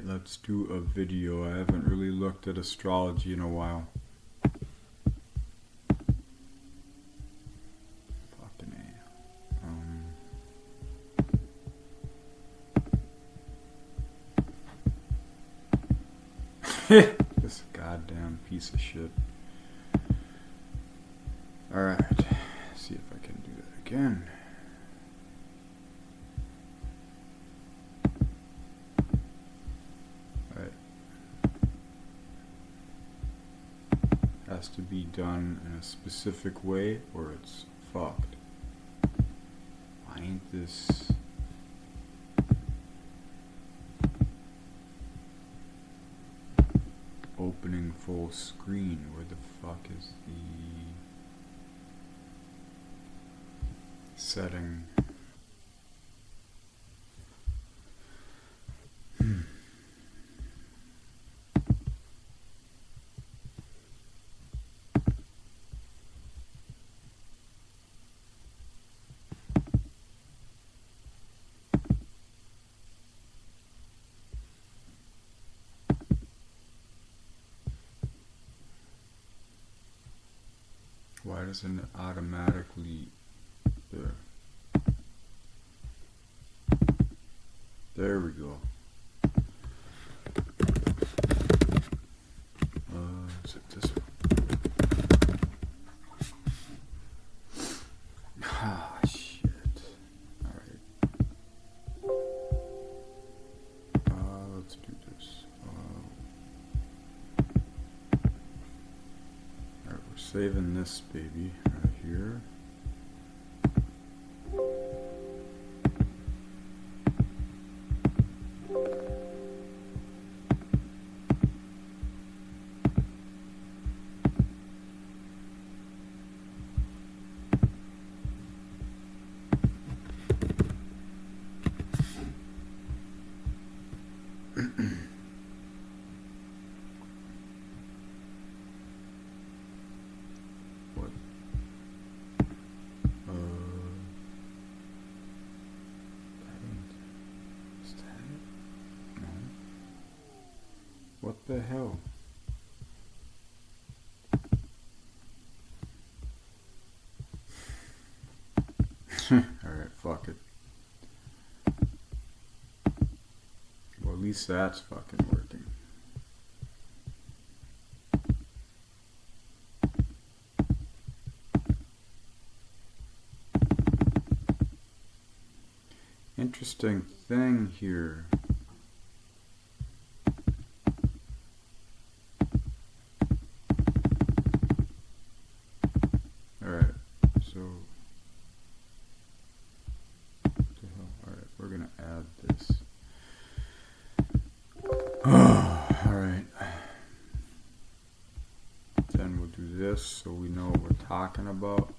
Let's do a video. I haven't really looked at astrology in a while. Fucking A. This goddamn piece of shit. Alright, see if I can do that again. Has to be done in a specific way or it's fucked. Why ain't this opening full screen? Where the fuck is the setting? Why doesn't it automatically there? There we go. Is it this one? Ah, shit. Alright. Let's do this. Alright, we're saving this baby right here. What the hell? Alright, fuck it. Well, at least that's fucking working. Interesting thing here. So we know what we're talking about.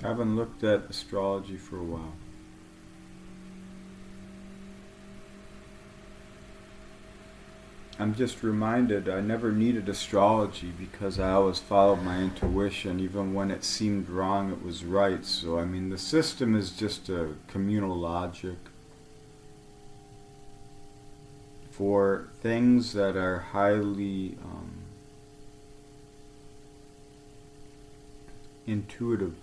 I haven't looked at astrology for a while. I'm just reminded I never needed astrology because I always followed my intuition. Even when it seemed wrong, it was right. So, I mean, the system is just a communal logic for things that are highly intuitive.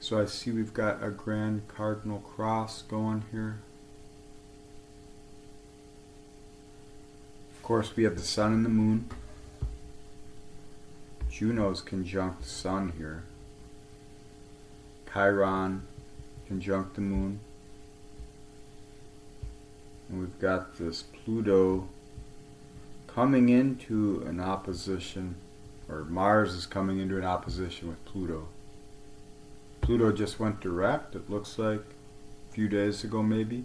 So I see we've got a grand cardinal cross going here. Of course, we have the sun and the moon. Juno's conjunct the sun here. Chiron conjunct the moon. And we've got this Pluto coming into an opposition, or Mars is coming into an opposition with Pluto. Pluto just went direct, it looks like, a few days ago maybe.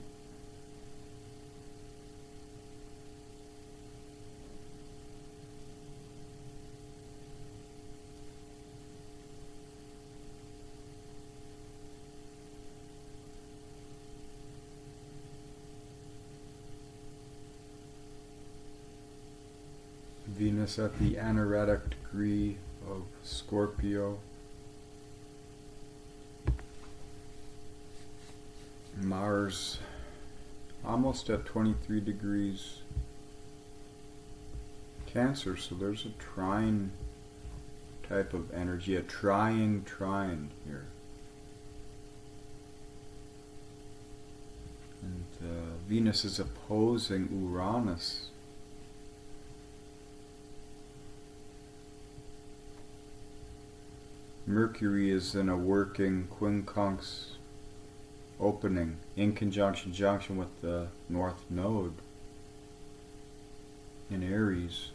Venus at the anaretic degree of Scorpio. Mars almost at 23 degrees Cancer, so there's a trine type of energy, a trying trine here. And Venus is opposing Uranus. Mercury is in a working quincunx opening in junction with the North Node in Aries.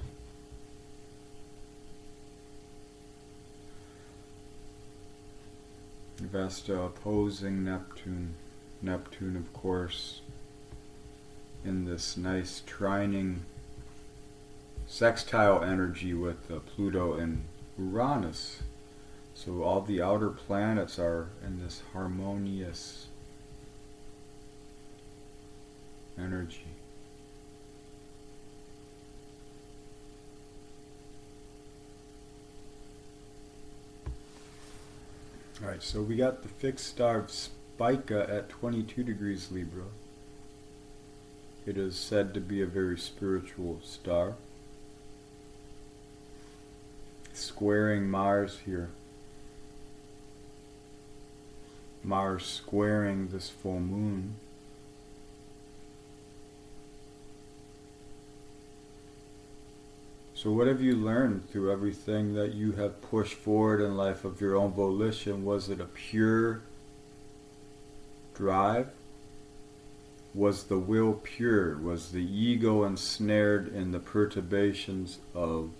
Vesta opposing Neptune. Neptune, of course, in this nice trining sextile energy with Pluto and Uranus. So all the outer planets are in this harmonious energy. Alright, so we got the fixed star of Spica at 22 degrees Libra. It is said to be a very spiritual star. Squaring Mars here. Mars squaring this full moon. So what have you learned through everything that you have pushed forward in life of your own volition? Was it a pure drive? Was the will pure? Was the ego ensnared in the perturbations of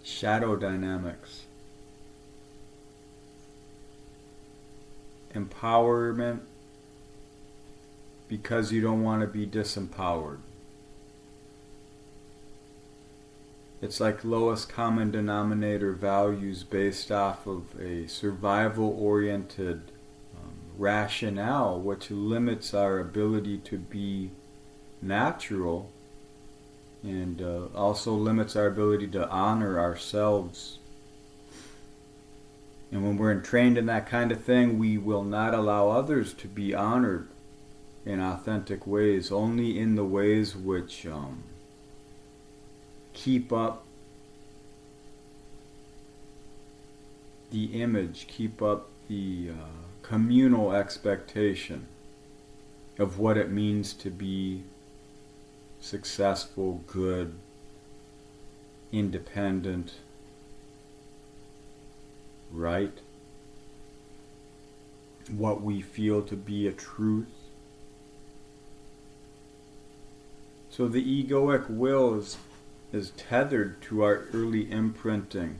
shadow dynamics? Empowerment because you don't want to be disempowered. It's like lowest common denominator values based off of a survival-oriented rationale, which limits our ability to be natural and also limits our ability to honor ourselves. And when we're trained in that kind of thing, we will not allow others to be honored in authentic ways, only in the ways which keep up the image, keep up the communal expectation of what it means to be successful, good, independent, right? What we feel to be a truth. So the egoic will is tethered to our early imprinting.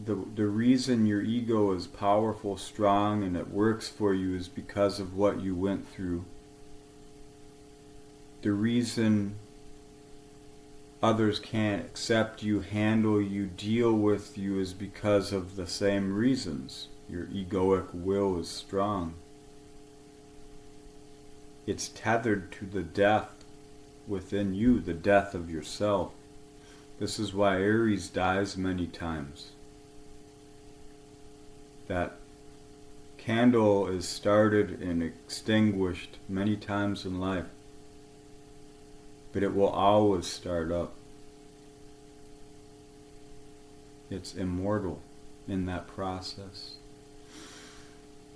The reason your ego is powerful, strong, and it works for you is because of what you went through. The reason others can't accept you, handle you, deal with you is because of the same reasons. Your egoic will is strong. It's tethered to the death within you, the death of yourself. This is why Aries dies many times. That candle is started and extinguished many times in life, but it will always start up. It's immortal in that process.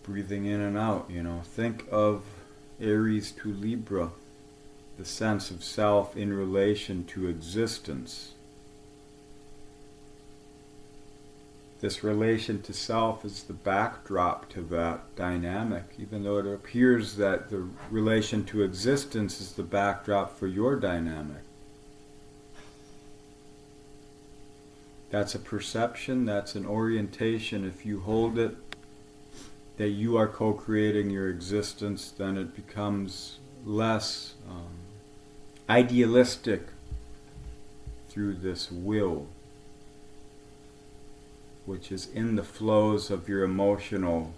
Breathing in and out, Think of Aries to Libra, the sense of self in relation to existence. This relation to self is the backdrop to that dynamic, even though it appears that the relation to existence is the backdrop for your dynamic. That's a perception, that's an orientation. If you hold it that you are co-creating your existence, then it becomes less idealistic through this will, which is in the flows of your emotional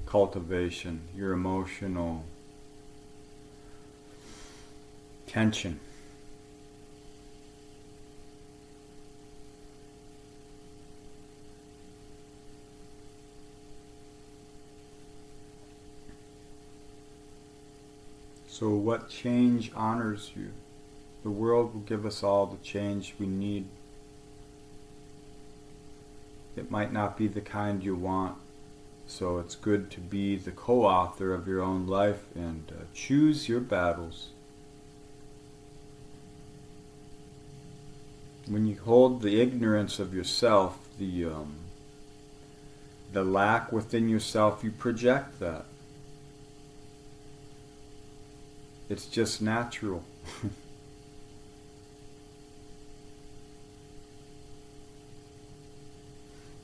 cultivation, your emotional tension. So what change honors you? The world will give us all the change we need. It might not be the kind you want, so it's good to be the co-author of your own life and choose your battles. When you hold the ignorance of yourself, the lack within yourself, you project that. It's just natural.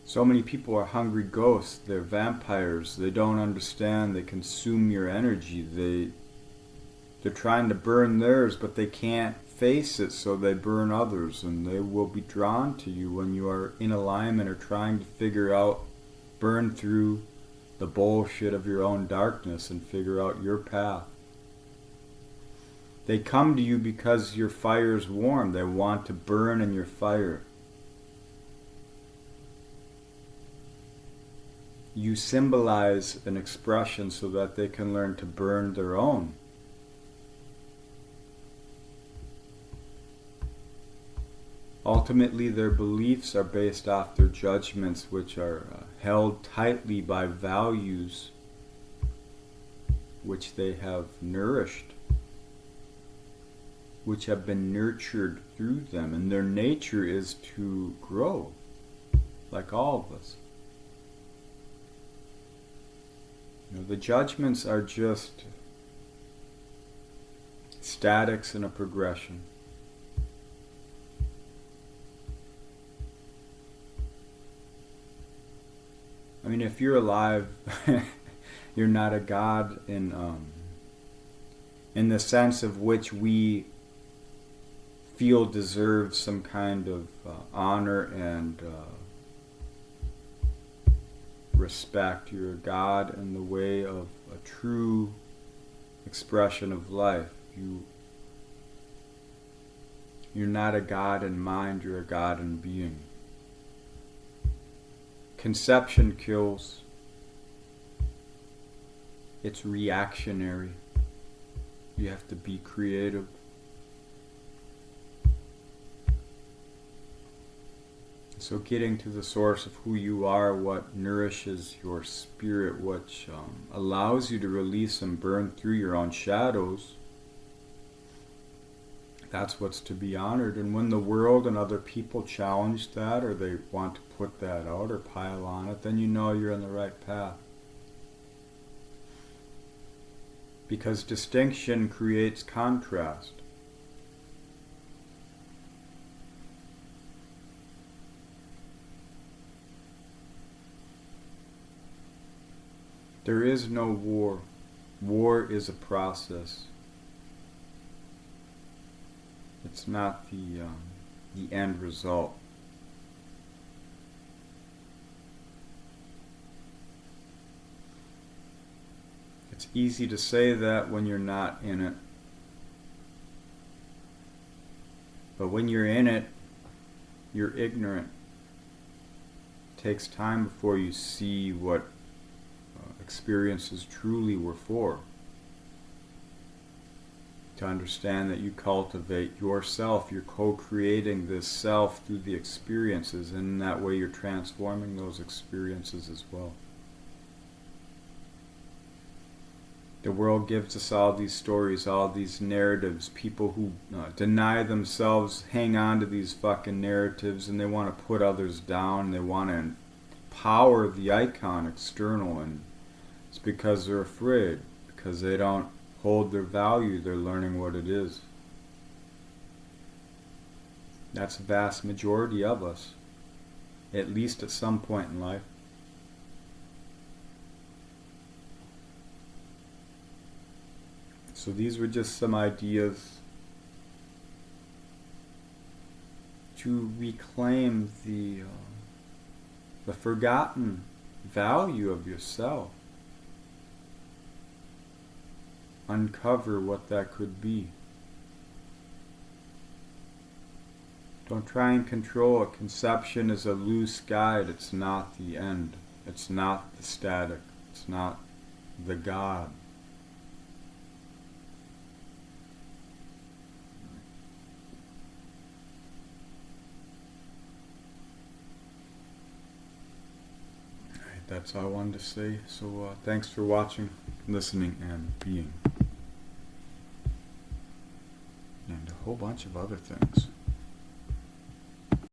So many people are hungry ghosts. They're vampires. They don't understand. They consume your energy. They're trying to burn theirs, but they can't face it, so they burn others. And they will be drawn to you when you are in alignment or trying to figure out, burn through the bullshit of your own darkness and figure out your path. They come to you because your fire is warm. They want to burn in your fire. You symbolize an expression so that they can learn to burn their own. Ultimately, their beliefs are based off their judgments, which are held tightly by values which they have nourished, which have been nurtured through them, and their nature is to grow, like all of us. You know, the judgments are just statics in a progression. I mean, if you're alive, you're not a god in the sense of which we feel deserves some kind of honor and respect. You're a god in the way of a true expression of life. You're not a god in mind, you're a god in being. Conception kills. It's reactionary. You have to be creative. So getting to the source of who you are, what nourishes your spirit, which allows you to release and burn through your own shadows, that's what's to be honored. And when the world and other people challenge that, or they want to put that out or pile on it, then you know you're on the right path. Because distinction creates contrast. There is no war. War is a process. It's not the end result. It's easy to say that when you're not in it. But when you're in it, you're ignorant. It takes time before you see what experiences truly were for. To understand that you cultivate yourself, you're co-creating this self through the experiences, and in that way you're transforming those experiences as well. The world gives us all these stories, all these narratives. People who deny themselves hang on to these fucking narratives, and they want to put others down. They want to empower the icon external, and it's because they're afraid, because they don't hold their value. They're learning what it is. That's the vast majority of us, at least at some point in life. So these were just some ideas to reclaim the forgotten value of yourself. Uncover what that could be. Don't try and control it. Conception is a loose guide. It's not the end. It's not the static. It's not the God. Alright, that's all I wanted to say. So thanks for watching, listening, and being. And a whole bunch of other things.